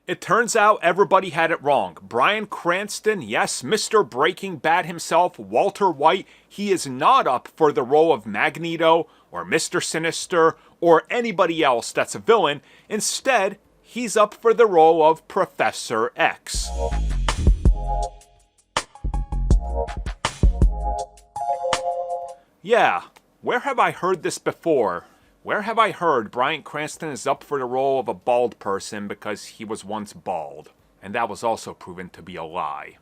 It turns out everybody had it wrong. Bryan Cranston, yes, Mr. Breaking Bad himself, Walter White, he is not up for the role of Magneto or Mr. Sinister or anybody else that's a villain. Instead, he's up for the role of Professor X. Yeah, where have I heard this before? Where have I heard Bryan Cranston is up for the role of a bald person because he was once bald? And that was also proven to be a lie.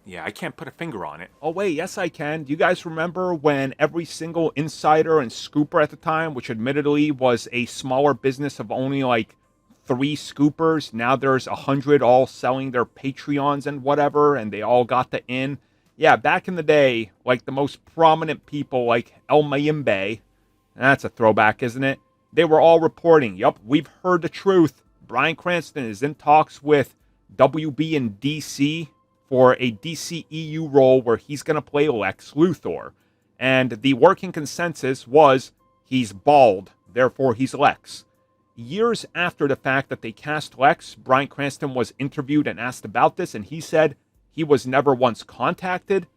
Yeah, I can't put a finger on it. Oh wait, yes I can. Do you guys remember when every single insider and scooper at the time, which admittedly was a smaller business of only like 3 scoopers, now there's 100 all selling their Patreons and whatever, and they all got the in? Yeah, back in the day, like the most prominent people like El Mayimbe, that's a throwback, isn't it? They were all reporting, yup, we've heard the truth. Bryan Cranston is in talks with WB and DC for a DCEU role where he's going to play Lex Luthor. And the working consensus was he's bald, therefore he's Lex. Years after the fact that they cast Lex, Bryan Cranston was interviewed and asked about this, and he said he was never once contacted.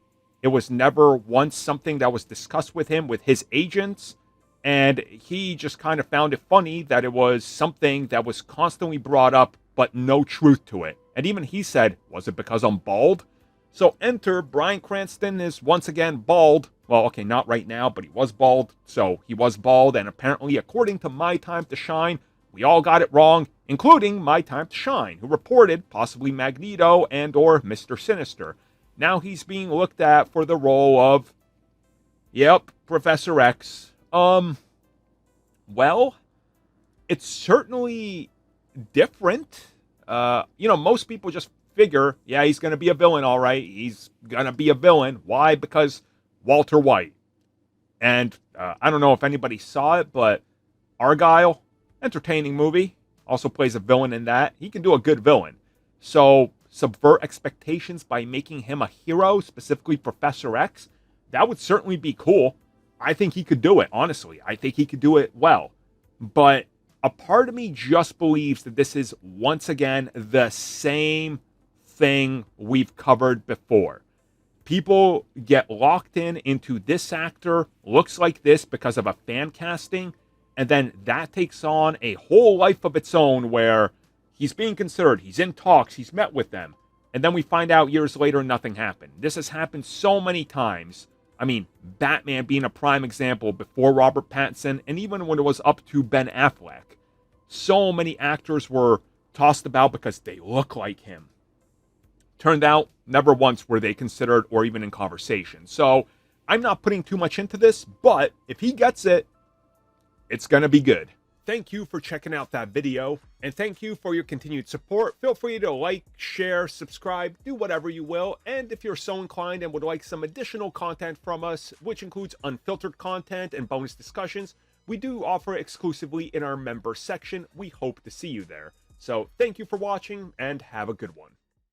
It was never once something that was discussed with him, with his agents. And he just kind of found it funny that it was something that was constantly brought up, but no truth to it. And even he said, was it because I'm bald? So enter Bryan Cranston is once again bald. Well, okay, not right now, but he was bald. So he was bald, and apparently, according to My Time to Shine, we all got it wrong, including My Time to Shine, who reported possibly Magneto and or Mr. Sinister. Now he's being looked at for the role of, yep, Professor X. Well, it's certainly different. Most people just figure, yeah, he's going to be a villain, all right. He's going to be a villain. Why? Because Walter White. And I don't know if anybody saw it, but Argyle, entertaining movie, also plays a villain in that. He can do a good villain. So subvert expectations by making him a hero, specifically Professor X, that would certainly be cool. I think he could do it, honestly. I think he could do it well. But a part of me just believes that this is, once again, the same thing we've covered before. People get locked into this actor looks like this because of a fan casting, and then that takes on a whole life of its own where he's being considered, he's in talks, he's met with them, and then we find out years later nothing happened. This has happened so many times. I mean, Batman being a prime example before Robert Pattinson, and even when it was up to Ben Affleck. So many actors were tossed about because they look like him. Turned out, never once were they considered or even in conversation. So, I'm not putting too much into this, but if he gets it, it's going to be good. Thank you for checking out that video, and thank you for your continued support. Feel free to like, share, subscribe, do whatever you will, and if you're so inclined and would like some additional content from us, which includes unfiltered content and bonus discussions, we do offer exclusively in our member section. We hope to see you there. So thank you for watching, and have a good one.